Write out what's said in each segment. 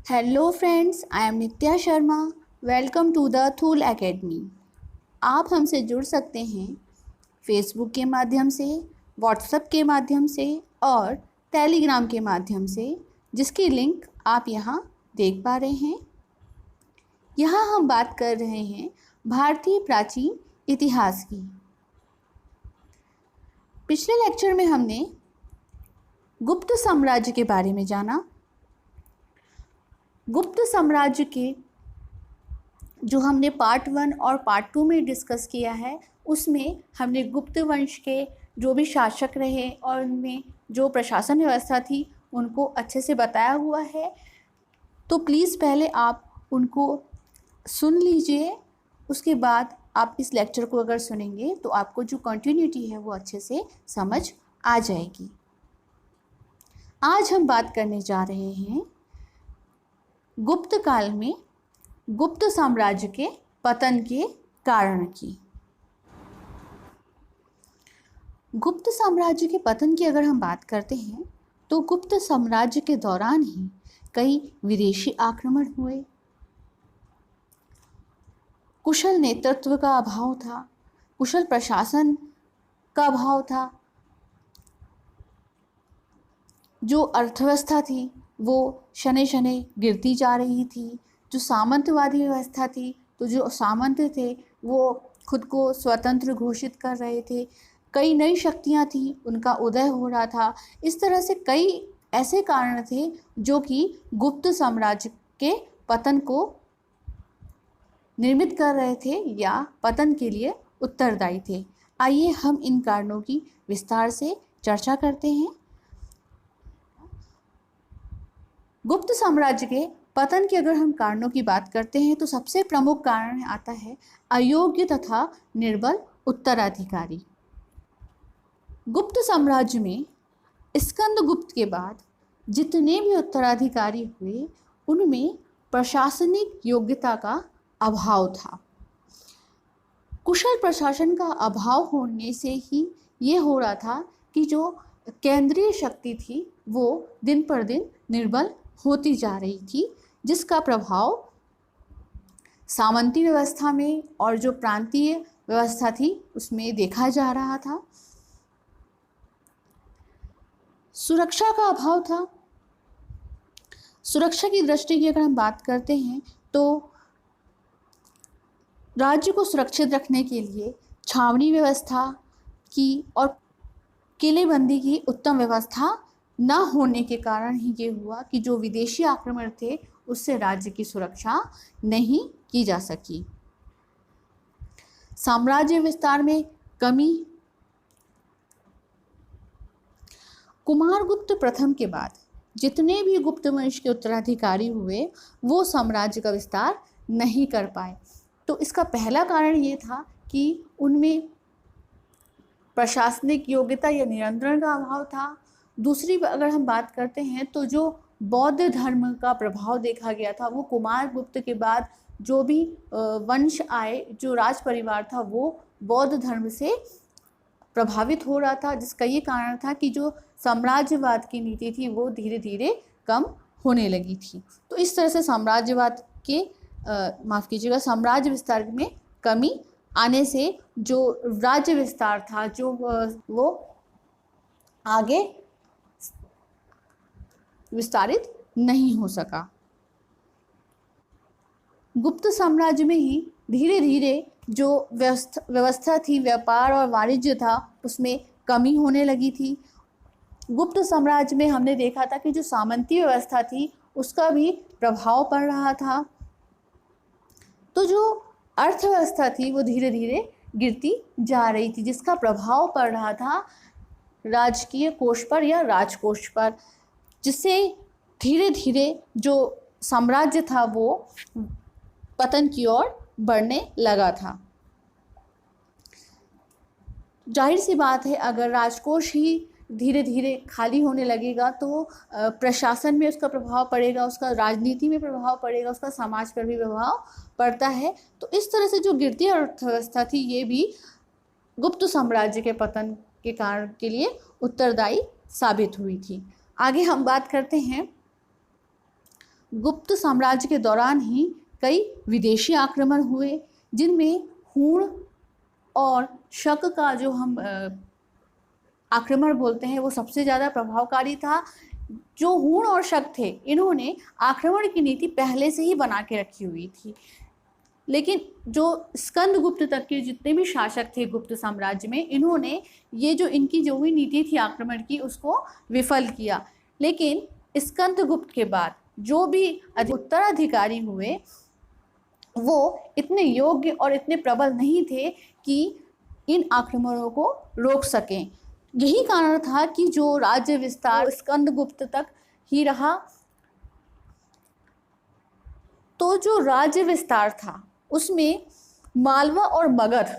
Hello friends, I am Nitya Sharma. Welcome to the थूल academy. आप हमसे जुड़ सकते हैं फेसबुक के माध्यम से, व्हाट्सएप के माध्यम से और टेलीग्राम के माध्यम से, जिसकी लिंक आप यहाँ देख पा रहे हैं। यहाँ हम बात कर रहे हैं भारतीय प्राचीन इतिहास की। पिछले लेक्चर में हमने गुप्त साम्राज्य के बारे में जाना। गुप्त साम्राज्य के जो हमने पार्ट 1 और पार्ट 2 में डिस्कस किया है, उसमें हमने गुप्त वंश के जो भी शासक रहे और उनमें जो प्रशासन व्यवस्था थी उनको अच्छे से बताया हुआ है। तो प्लीज़ पहले आप उनको सुन लीजिए, उसके बाद आप इस लेक्चर को अगर सुनेंगे तो आपको जो कंटिन्यूटी है वो अच्छे से समझ आ जाएगी। आज हम बात करने जा रहे हैं गुप्त काल में गुप्त साम्राज्य के पतन के कारण की। गुप्त साम्राज्य के पतन की अगर हम बात करते हैं तो गुप्त साम्राज्य के दौरान ही कई विदेशी आक्रमण हुए। कुशल नेतृत्व का अभाव था, कुशल प्रशासन का अभाव था। जो अर्थव्यवस्था थी वो शनै शनै गिरती जा रही थी। जो सामंतवादी व्यवस्था थी, तो जो सामंत थे वो खुद को स्वतंत्र घोषित कर रहे थे। कई नई शक्तियाँ थी, उनका उदय हो रहा था। इस तरह से कई ऐसे कारण थे जो कि गुप्त साम्राज्य के पतन को निर्मित कर रहे थे या पतन के लिए उत्तरदायी थे। आइए हम इन कारणों की विस्तार से चर्चा करते हैं। गुप्त साम्राज्य के पतन की अगर हम कारणों की बात करते हैं तो सबसे प्रमुख कारण आता है अयोग्य तथा निर्बल उत्तराधिकारी। गुप्त साम्राज्य में स्कंदगुप्त के बाद जितने भी उत्तराधिकारी हुए उनमें प्रशासनिक योग्यता का अभाव था। कुशल प्रशासन का अभाव होने से ही ये हो रहा था कि जो केंद्रीय शक्ति थी वो दिन पर दिन निर्बल होती जा रही थी, जिसका प्रभाव सामंती व्यवस्था में और जो प्रांतीय व्यवस्था थी उसमें देखा जा रहा था। सुरक्षा का अभाव था। सुरक्षा की दृष्टि की अगर हम बात करते हैं तो राज्य को सुरक्षित रखने के लिए छावनी व्यवस्था की और किलेबंदी की उत्तम व्यवस्था न होने के कारण ही ये हुआ कि जो विदेशी आक्रमण थे उससे राज्य की सुरक्षा नहीं की जा सकी। साम्राज्य विस्तार में कमी। कुमारगुप्त प्रथम के बाद जितने भी गुप्त वंश के उत्तराधिकारी हुए वो साम्राज्य का विस्तार नहीं कर पाए। तो इसका पहला कारण ये था कि उनमें प्रशासनिक योग्यता या नियंत्रण का अभाव था। दूसरी अगर हम बात करते हैं तो जो बौद्ध धर्म का प्रभाव देखा गया था वो कुमारगुप्त के बाद जो भी वंश आए, जो राज परिवार था वो बौद्ध धर्म से प्रभावित हो रहा था, जिसका ये कारण था कि जो साम्राज्यवाद की नीति थी वो धीरे धीरे कम होने लगी थी। तो इस तरह से साम्राज्यवाद के साम्राज्य विस्तार में कमी आने से जो राज्य विस्तार था जो वो आगे विस्तारित नहीं हो सका। गुप्त साम्राज्य में ही धीरे धीरे जो व्यवस्था थी, व्यापार और वाणिज्य था, उसमें कमी होने लगी थी। गुप्त साम्राज्य में हमने देखा था कि जो सामंती व्यवस्था थी उसका भी प्रभाव पड़ रहा था। तो जो अर्थव्यवस्था थी वो धीरे धीरे गिरती जा रही थी, जिसका प्रभाव पड़ रहा था राजकीय कोष पर या राजकोष पर, जिससे धीरे धीरे जो साम्राज्य था वो पतन की ओर बढ़ने लगा था। जाहिर सी बात है, अगर राजकोष ही धीरे धीरे खाली होने लगेगा तो प्रशासन में उसका प्रभाव पड़ेगा, उसका राजनीति में प्रभाव पड़ेगा, उसका समाज पर भी प्रभाव पड़ता है। तो इस तरह से जो गिरती अर्थव्यवस्था थी ये भी गुप्त साम्राज्य के पतन के कारण के लिए उत्तरदायी साबित हुई थी। आगे हम बात करते हैं गुप्त साम्राज्य के दौरान ही कई विदेशी आक्रमण हुए, जिनमें हूण और शक का जो हम आक्रमण बोलते हैं वो सबसे ज़्यादा प्रभावकारी था। जो हूण और शक थे, इन्होंने आक्रमण की नीति पहले से ही बना के रखी हुई थी, लेकिन जो स्कंदगुप्त तक के जितने भी शासक थे गुप्त साम्राज्य में, इन्होंने ये जो इनकी जो भी नीति थी आक्रमण की, उसको विफल किया। लेकिन स्कंदगुप्त के बाद जो भी उत्तराधिकारी हुए वो इतने योग्य और इतने प्रबल नहीं थे कि इन आक्रमणों को रोक सकें। यही कारण था कि जो राज्य विस्तार स्कंदगुप्त तक ही रहा। तो जो राज्य विस्तार था उसमें मालवा और मगध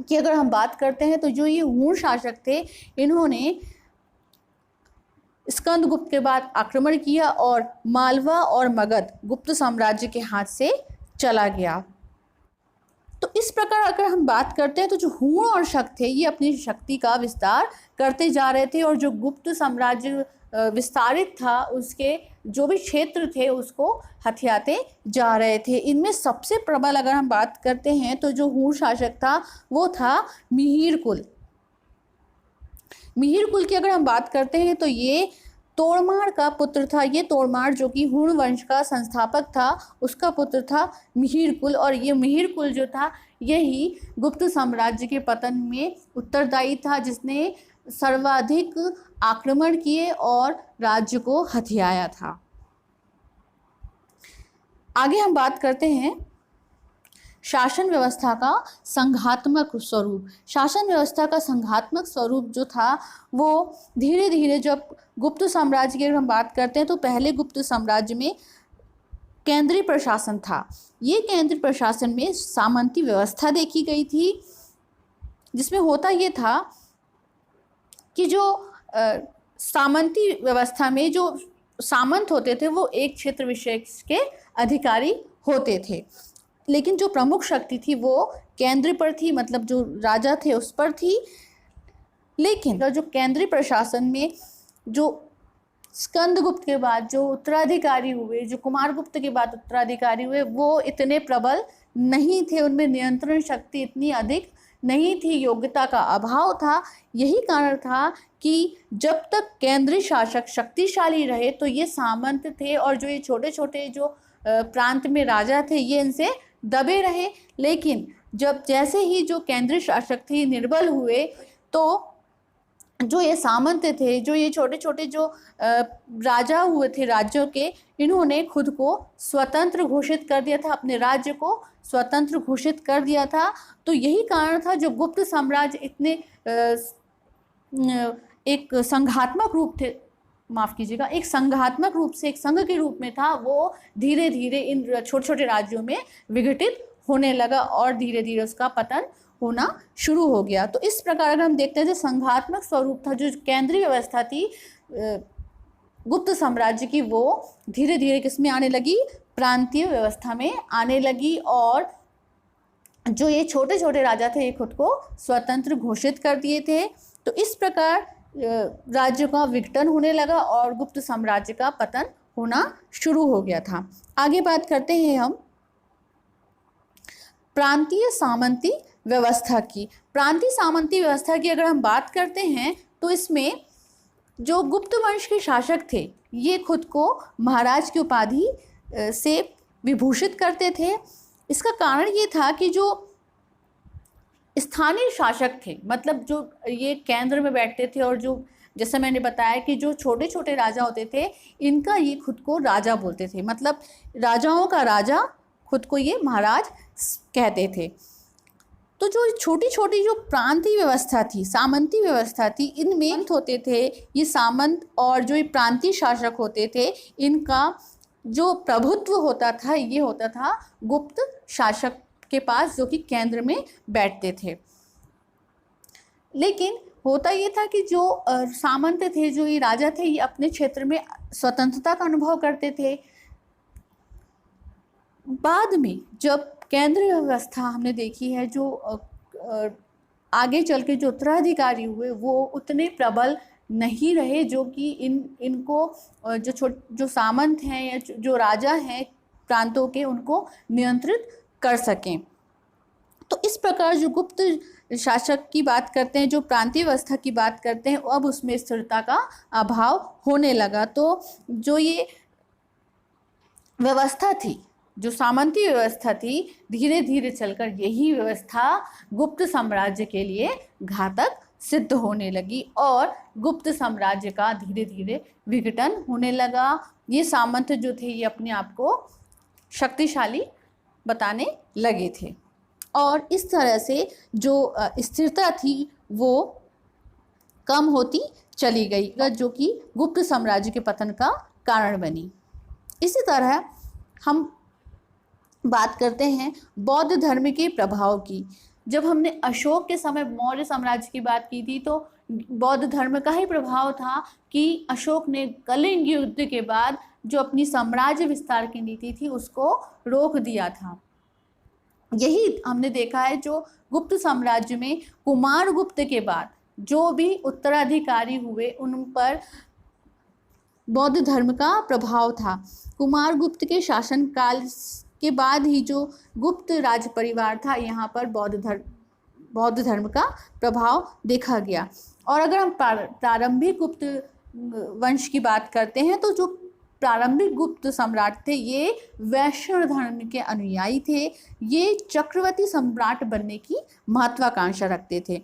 की अगर हम बात करते हैं, तो जो ये हूण शासक थे, इन्होंने स्कंदगुप्त के बाद आक्रमण किया और मालवा और मगध गुप्त साम्राज्य के हाथ से चला गया। तो इस प्रकार अगर हम बात करते हैं तो जो हूण और शक थे, ये अपनी शक्ति का विस्तार करते जा रहे थे और जो गुप्त साम्राज्य विस्तारित था उसके जो भी क्षेत्र थे उसको हथियाते जा रहे थे। इनमें सबसे प्रबल अगर हम बात करते हैं तो जो हूण शासक था वो था मिहिर कुल। मिहिर कुल की अगर हम बात करते हैं तो ये तोड़माड़ का पुत्र था। ये तोड़माड़ जो कि हूण वंश का संस्थापक था, उसका पुत्र था मिहिर कुल। और ये मिहिर कुल जो था यही गुप्त साम्राज्य के पतन में उत्तरदायी था, जिसने सर्वाधिक आक्रमण किए और राज्य को हथियाया था। आगे हम बात करते हैं शासन व्यवस्था का संघात्मक स्वरूप। शासन व्यवस्था का संघात्मक स्वरूप जो था वो धीरे धीरे, जब गुप्त साम्राज्य की अगर हम बात करते हैं तो पहले गुप्त साम्राज्य में केंद्रीय प्रशासन था। ये केंद्रीय प्रशासन में सामंती व्यवस्था देखी गई थी, जिसमें होता ये था कि जो सामंती व्यवस्था में जो सामंत होते थे वो एक क्षेत्र विशेष के अधिकारी होते थे, लेकिन जो प्रमुख शक्ति थी वो केंद्र पर थी, मतलब जो राजा थे उस पर थी। लेकिन जो केंद्रीय प्रशासन में जो स्कंदगुप्त के बाद जो उत्तराधिकारी हुए, जो कुमारगुप्त के बाद उत्तराधिकारी हुए, वो इतने प्रबल नहीं थे, उनमें नियंत्रण शक्ति इतनी अधिक नहीं थी, योग्यता का अभाव था। यही कारण था कि जब तक केंद्रीय शासक शक्तिशाली रहे तो ये सामंत थे और जो ये छोटे छोटे जो प्रांत में राजा थे ये इनसे दबे रहे। लेकिन जब जैसे ही जो केंद्रीय शासक थे निर्बल हुए तो जो ये सामंत थे, जो ये छोटे छोटे जो राजा हुए थे राज्यों के, इन्होंने खुद को स्वतंत्र घोषित कर दिया था, अपने राज्य को स्वतंत्र घोषित कर दिया था। तो यही कारण था जो गुप्त साम्राज्य इतने एक संघात्मक रूप थे, माफ़ कीजिएगा, एक संघात्मक रूप से एक संघ के रूप में था, वो धीरे धीरे इन छोटे छोटे राज्यों में विघटित होने लगा और धीरे धीरे उसका पतन होना शुरू हो गया। तो इस प्रकार अगर हम देखते हैं जो संघात्मक स्वरूप था, जो केंद्रीय व्यवस्था थी गुप्त साम्राज्य की, वो धीरे धीरे किस में आने लगी, प्रांतीय व्यवस्था में आने लगी। और जो ये छोटे छोटे राजा थे ये खुद को स्वतंत्र घोषित कर दिए थे। तो इस प्रकार राज्य का विघटन होने लगा और गुप्त साम्राज्य का पतन होना शुरू हो गया था। आगे बात करते हैं हम प्रांतीय सामंती व्यवस्था की। प्रांतीय सामंती व्यवस्था की अगर हम बात करते हैं तो इसमें जो गुप्त वंश के शासक थे ये खुद को महाराज की उपाधि से विभूषित करते थे। इसका कारण ये था कि जो स्थानीय शासक थे, मतलब जो ये केंद्र में बैठते थे और जो जैसे मैंने बताया कि जो छोटे छोटे राजा होते थे इनका ये खुद को राजा बोलते थे, मतलब राजाओं का राजा खुद को ये महाराज कहते थे। तो जो छोटी छोटी जो प्रांतीय व्यवस्था थी, सामंती व्यवस्था थी, इनमें होते थे ये सामंत और जो ये प्रांतीय शासक होते थे इनका जो प्रभुत्व होता था ये होता था गुप्त शासक के पास, जो कि केंद्र में बैठते थे। लेकिन होता ये था कि जो सामंत थे, जो ये राजा थे, ये अपने क्षेत्र में स्वतंत्रता का अनुभव करते थे। बाद में जब केंद्रीय व्यवस्था हमने देखी है, जो आगे चल के जो उत्तराधिकारी हुए वो उतने प्रबल नहीं रहे जो कि इनको जो सामंत हैं या जो राजा हैं प्रांतों के, उनको नियंत्रित कर सकें। तो इस प्रकार जो गुप्त शासक की बात करते हैं, जो प्रांतीय व्यवस्था की बात करते हैं, अब उसमें स्थिरता का अभाव होने लगा। तो जो ये व्यवस्था थी, जो सामंती व्यवस्था थी, धीरे धीरे चलकर यही व्यवस्था गुप्त साम्राज्य के लिए घातक सिद्ध होने लगी और गुप्त साम्राज्य का धीरे धीरे विघटन होने लगा। ये सामंत जो थे ये अपने आप को शक्तिशाली बताने लगे थे और इस तरह से जो स्थिरता थी वो कम होती चली गई, जो कि गुप्त साम्राज्य के पतन का कारण बनी। इसी तरह हम बात करते हैं बौद्ध धर्म के प्रभाव की। जब हमने अशोक के समय मौर्य साम्राज्य की बात की थी तो बौद्ध धर्म का ही प्रभाव था कि अशोक ने कलिंग युद्ध के बाद जो अपनी साम्राज्य विस्तार की नीति थी उसको रोक दिया था। यही हमने देखा है जो गुप्त साम्राज्य में कुमार गुप्त के बाद जो भी उत्तराधिकारी हुए उन पर बौद्ध धर्म का प्रभाव था। कुमार गुप्त के शासनकाल के बाद ही जो गुप्त राज परिवार था यहाँ पर बौद्ध धर्म का प्रभाव देखा गया। और अगर हम प्रारंभिक गुप्त वंश की बात करते हैं तो जो प्रारंभिक गुप्त सम्राट थे ये वैष्णव धर्म के अनुयायी थे। ये चक्रवर्ती सम्राट बनने की महत्वाकांक्षा रखते थे।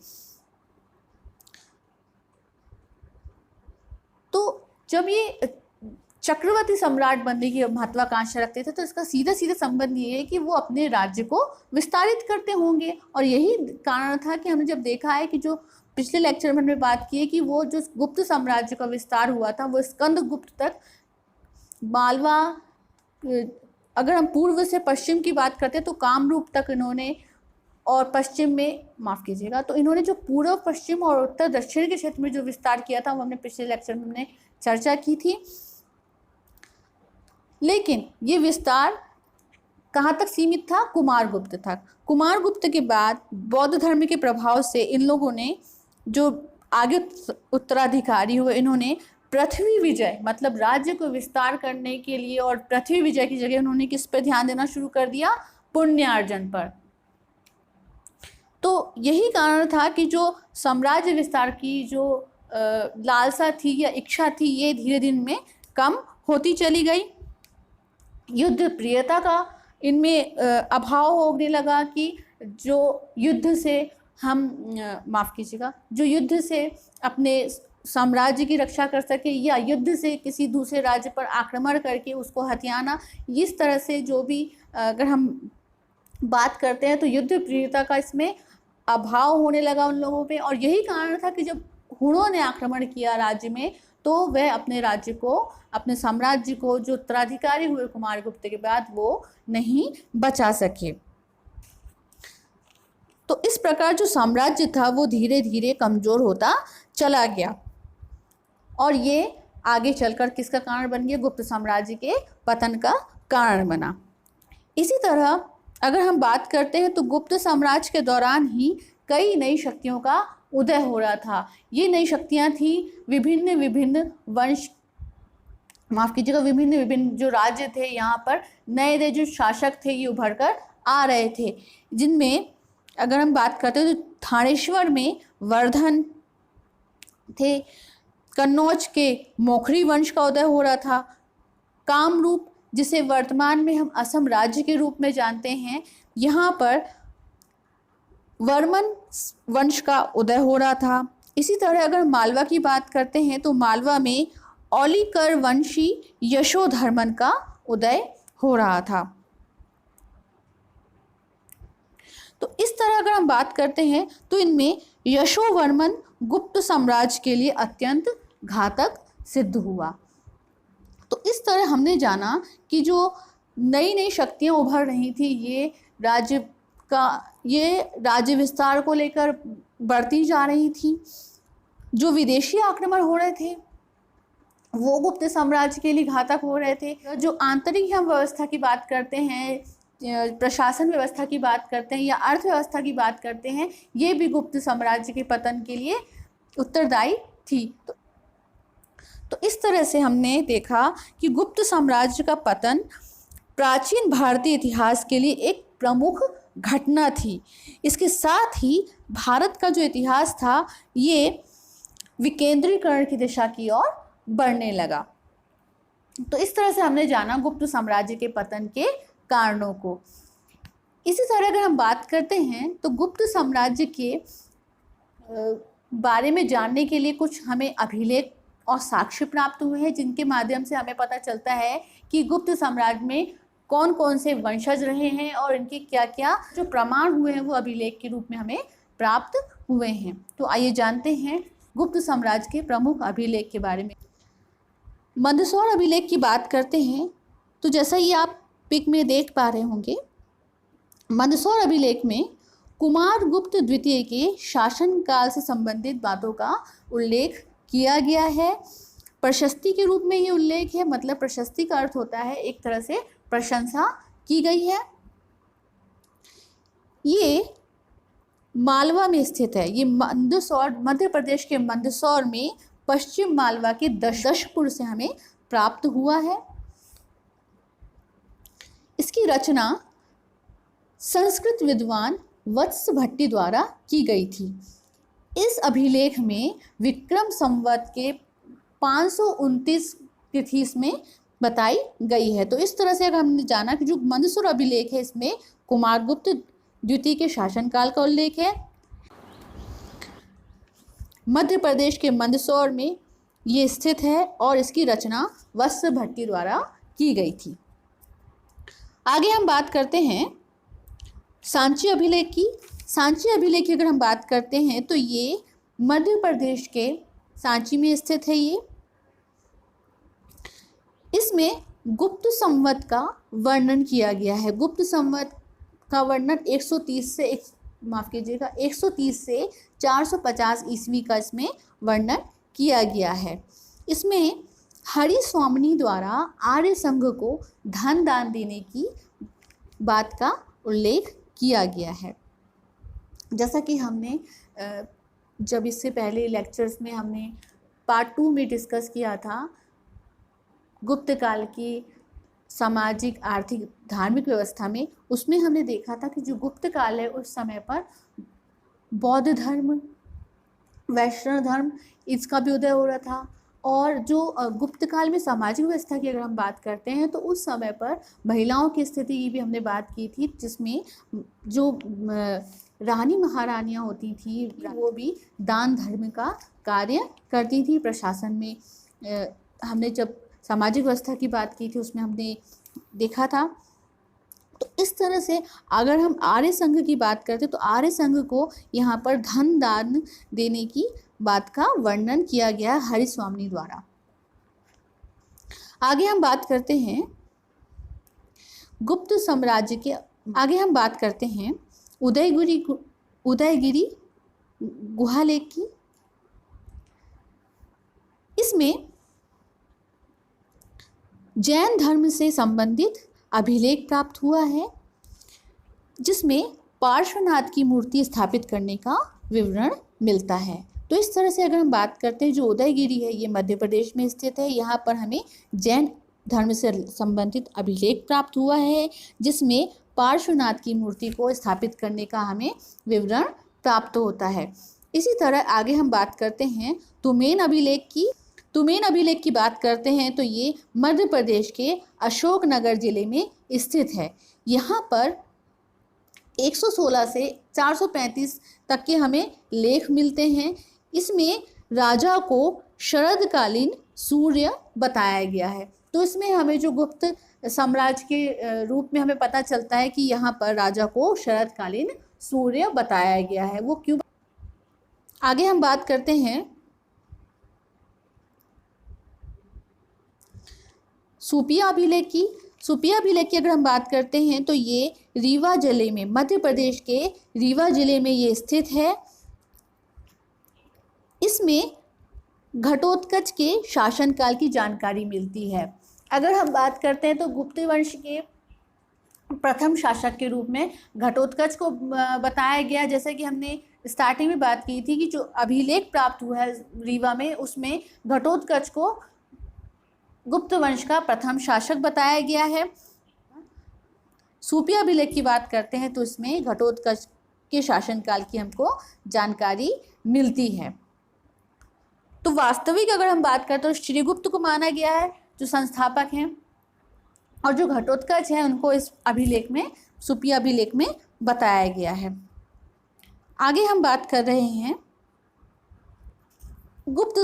तो जब ये चक्रवर्ती सम्राट बनने की महत्वाकांक्षा रखते थे तो इसका सीधा सीधा संबंध ये है कि वो अपने राज्य को विस्तारित करते होंगे। और यही कारण था कि हमने जब देखा है कि जो पिछले लेक्चर में हमने बात की है कि वो जो गुप्त साम्राज्य का विस्तार हुआ था वो स्कंदगुप्त तक, मालवा, अगर हम पूर्व से पश्चिम की बात करते हैं तो कामरूप तक इन्होंने, और पश्चिम में माफ़ कीजिएगा, तो इन्होंने जो पूर्व पश्चिम और उत्तर दक्षिण के क्षेत्र में जो विस्तार किया था वो हमने पिछले लेक्चर में हमने चर्चा की थी। लेकिन ये विस्तार कहाँ तक सीमित था? कुमार गुप्त तक। कुमार गुप्त के बाद बौद्ध धर्म के प्रभाव से इन लोगों ने जो आगे उत्तराधिकारी हुए इन्होंने पृथ्वी विजय मतलब राज्य को विस्तार करने के लिए और पृथ्वी विजय की जगह उन्होंने किस पे ध्यान देना शुरू कर दिया? पुण्यार्जन पर। तो यही कारण था कि जो साम्राज्य विस्तार की जो लालसा थी या इच्छा थी ये धीरे धीरे में कम होती चली गई। युद्ध प्रियता का इनमें अभाव होने लगा कि जो युद्ध से हम माफ़ कीजिएगा, जो युद्ध से अपने साम्राज्य की रक्षा कर सके या युद्ध से किसी दूसरे राज्य पर आक्रमण करके उसको हथियाना, इस तरह से जो भी अगर हम बात करते हैं तो युद्ध प्रियता का इसमें अभाव होने लगा उन लोगों पे। और यही कारण था कि जब हुणों ने आक्रमण किया राज्य में तो वह अपने राज्य को, अपने साम्राज्य को जो उत्तराधिकारी हुए कुमार गुप्त के बाद वो नहीं बचा सके। तो इस प्रकार जो साम्राज्य था वो धीरे धीरे कमज़ोर होता चला गया और ये आगे चलकर किसका कारण बन गया? गुप्त साम्राज्य के पतन का कारण बना। इसी तरह अगर हम बात करते हैं तो गुप्त साम्राज्य के दौरान ही कई नई शक्तियों का उदय हो रहा था। ये नई शक्तियाँ थी विभिन्न विभिन्न वंश, माफ़ कीजिएगा, विभिन्न विभिन्न जो राज्य थे यहाँ पर नए नए जो शासक थे ये उभर कर आ रहे थे, जिनमें अगर हम बात करते हैं तो थानेश्वर में वर्धन थे, कन्नौज के मोखरी वंश का उदय हो रहा था, कामरूप जिसे वर्तमान में हम असम राज्य के रूप में जानते हैं यहाँ पर वर्मन वंश का उदय हो रहा था। इसी तरह अगर मालवा की बात करते हैं तो मालवा में औलिकर वंशी यशोधर्मन का उदय हो रहा था। तो इस तरह अगर हम बात करते हैं तो इनमें यशोवर्मन गुप्त साम्राज्य के लिए अत्यंत घातक सिद्ध हुआ। तो इस तरह हमने जाना कि जो नई नई शक्तियां उभर रही थी ये राज्य विस्तार को लेकर बढ़ती जा रही थी। जो विदेशी आक्रमण हो रहे थे वो गुप्त साम्राज्य के लिए घातक हो रहे थे। जो आंतरिक हम व्यवस्था की बात करते हैं, प्रशासन व्यवस्था की बात करते हैं या अर्थव्यवस्था की बात करते हैं, ये भी गुप्त साम्राज्य के पतन के लिए उत्तरदायी थी। तो तो इस तरह से हमने देखा कि गुप्त साम्राज्य का पतन प्राचीन भारतीय इतिहास के लिए एक प्रमुख घटना थी। इसके साथ ही भारत का जो इतिहास था ये विकेंद्रीकरण की दिशा की ओर बढ़ने लगा। तो इस तरह से हमने जाना गुप्त साम्राज्य के पतन के कारणों को। इसी तरह अगर हम बात करते हैं तो गुप्त साम्राज्य के बारे में जानने के लिए कुछ हमें अभिलेख और साक्ष्य प्राप्त हुए हैं, जिनके माध्यम से हमें पता चलता है कि गुप्त साम्राज्य में कौन कौन से वंशज रहे हैं और इनके क्या क्या जो प्रमाण हुए हैं वो अभिलेख के रूप में हमें प्राप्त हुए हैं। तो आइए जानते हैं गुप्त साम्राज्य के प्रमुख अभिलेख के बारे में। मंदसौर अभिलेख की बात करते हैं तो जैसा ये आप पिक में देख पा रहे होंगे, मंदसौर अभिलेख में कुमारगुप्त द्वितीय के शासनकाल से संबंधित बातों का उल्लेख किया गया है। प्रशस्ति के रूप में ये उल्लेख है, मतलब प्रशस्ति का अर्थ होता है एक तरह से प्रशंसा की गई है। ये मालवा में स्थित है। ये मंदसौर मध्य प्रदेश के मंदसौर में पश्चिम मालवा के दशपुर से हमें प्राप्त हुआ है। इसकी रचना संस्कृत विद्वान वत्स भट्टी द्वारा की गई थी। इस अभिलेख में विक्रम संवत के 529 तिथि इसमें बताई गई है। तो इस तरह से अगर हमने जाना कि जो मंदसौर अभिलेख है इसमें कुमारगुप्त द्वितीय के शासनकाल का उल्लेख है। मध्य प्रदेश के मंदसौर में ये स्थित है और इसकी रचना वत्स भट्टी द्वारा की गई थी। आगे हम बात करते हैं सांची अभिलेख की। सांची अभिलेख की अगर हम बात करते हैं तो ये मध्य प्रदेश के सांची में स्थित है। ये इसमें गुप्त संवत का वर्णन किया गया है। गुप्त संवत का वर्णन 130 से 450 ईस्वी का इसमें वर्णन किया गया है। इसमें हरिस्वामिनी द्वारा आर्य संघ को धन दान देने की बात का उल्लेख किया गया है। जैसा कि हमने जब इससे पहले लेक्चर्स में हमने पार्ट 2 में डिस्कस किया था गुप्त काल की सामाजिक आर्थिक धार्मिक व्यवस्था में, उसमें हमने देखा था कि जो गुप्त काल है उस समय पर बौद्ध धर्म, वैष्णव धर्म इसका भी उदय हो रहा था। और जो गुप्त काल में सामाजिक व्यवस्था की अगर हम बात करते हैं तो उस समय पर महिलाओं की स्थिति की भी हमने बात की थी, जिसमें जो रानी महारानियाँ होती थी वो भी दान धर्म का कार्य करती थी प्रशासन में। हमने जब सामाजिक व्यवस्था की बात की थी उसमें हमने देखा था। तो इस तरह से अगर हम आर्य संघ की बात करते तो आर्य संघ को यहाँ पर धन दान देने की बात का वर्णन किया गया हरिस्वामिनी द्वारा। आगे हम बात करते हैं गुप्त साम्राज्य के, आगे हम बात करते हैं उदयगिरी गुहालेख की। इसमें जैन धर्म से संबंधित अभिलेख प्राप्त हुआ है, जिसमें पार्श्वनाथ की मूर्ति स्थापित करने का विवरण मिलता है। तो इस तरह से अगर हम बात करते हैं जो उदयगिरी है ये मध्य प्रदेश में स्थित है। यहाँ पर हमें जैन धर्म से संबंधित अभिलेख प्राप्त हुआ है, जिसमें पार्श्वनाथ की मूर्ति को स्थापित करने का हमें विवरण प्राप्त होता है। इसी तरह आगे हम बात करते हैं तुमेन अभिलेख की। तुमेन अभिलेख की बात करते हैं तो ये मध्य प्रदेश के अशोकनगर जिले में स्थित है। यहाँ पर 116 से 435 तक के हमें लेख मिलते हैं। इसमें राजा को शरदकालीन सूर्य बताया गया है। तो इसमें हमें जो गुप्त साम्राज्य के रूप में हमें पता चलता है कि यहाँ पर राजा को शरदकालीन सूर्य बताया गया है। वो क्यों? आगे हम बात करते हैं सुपिया अभिलेख की। सुपिया अभिलेख की अगर हम बात करते हैं तो ये रीवा जिले में, मध्य प्रदेश के रीवा जिले में ये स्थित है। इसमें घटोत्कच के शासनकाल की जानकारी मिलती है। अगर हम बात करते हैं तो गुप्त वंश के प्रथम शासक के रूप में घटोत्कच को बताया गया। जैसे कि हमने स्टार्टिंग में बात की थी कि जो अभिलेख प्राप्त हुआ है रीवा में उसमें घटोत्कच को गुप्त वंश का प्रथम शासक बताया गया है। सूफी अभिलेख की बात करते हैं तो इसमें घटोत्कच के शासनकाल की हमको जानकारी मिलती है। तो वास्तविक अगर हम बात करते हैं तो श्रीगुप्त को माना गया है जो संस्थापक हैं, और जो घटोत्कच हैं उनको इस अभिलेख में, सूफी अभिलेख में बताया गया है। आगे हम बात कर रहे हैं गुप्त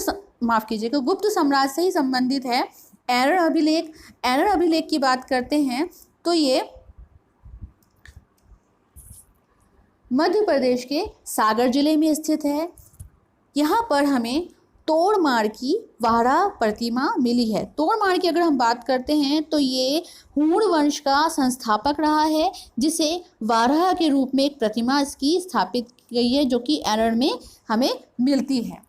साम्राज्य से ही संबंधित है एरर अभिलेख। एरर अभिलेख की बात करते हैं तो ये मध्य प्रदेश के सागर जिले में स्थित है। यहाँ पर हमें तोड़मार की वाराह प्रतिमा मिली है। तोड़मार की अगर हम बात करते हैं तो ये हूण वंश का संस्थापक रहा है, जिसे वाराह के रूप में एक प्रतिमा इसकी स्थापित की गई है, जो कि एरर में हमें मिलती है।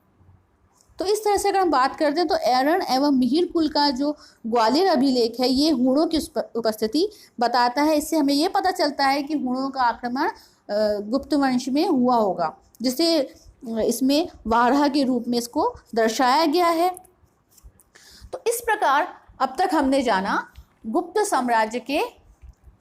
तो इस तरह से अगर हम बात करते हैं तो एरर एवं मिहिर कुल का जो ग्वालियर अभिलेख है ये हूणों की उपस्थिति बताता है। इससे हमें ये पता चलता है कि हूणों का आक्रमण गुप्त वंश में हुआ होगा, जिसे इसमें वाराह के रूप में इसको दर्शाया गया है। तो इस प्रकार अब तक हमने जाना गुप्त साम्राज्य के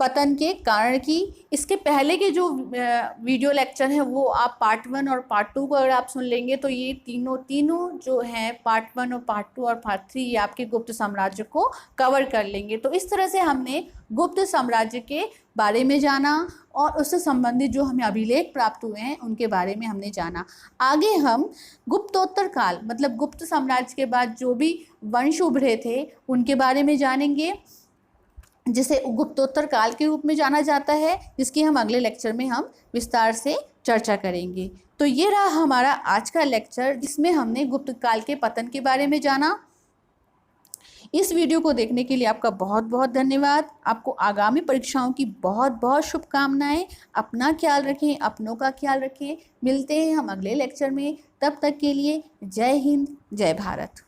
पतन के कारण की। इसके पहले के जो वीडियो लेक्चर हैं वो आप पार्ट 1 और पार्ट 2 को अगर आप सुन लेंगे तो ये तीनों जो हैं पार्ट 1 और पार्ट 2 और पार्ट 3 ये आपके गुप्त साम्राज्य को कवर कर लेंगे। तो इस तरह से हमने गुप्त साम्राज्य के बारे में जाना और उससे संबंधित जो हमें अभिलेख प्राप्त हुए हैं उनके बारे में हमने जाना। आगे हम गुप्तोत्तर काल मतलब गुप्त साम्राज्य के बाद जो भी वंश उभरे थे उनके बारे में जानेंगे, जिसे गुप्तोत्तर काल के रूप में जाना जाता है, जिसकी हम अगले लेक्चर में हम विस्तार से चर्चा करेंगे। तो ये रहा हमारा आज का लेक्चर, जिसमें हमने गुप्त काल के पतन के बारे में जाना। इस वीडियो को देखने के लिए आपका बहुत बहुत धन्यवाद। आपको आगामी परीक्षाओं की बहुत बहुत शुभकामनाएं। अपना ख्याल रखें, अपनों का ख्याल रखें। मिलते हैं हम अगले लेक्चर में, तब तक के लिए जय हिंद, जय भारत।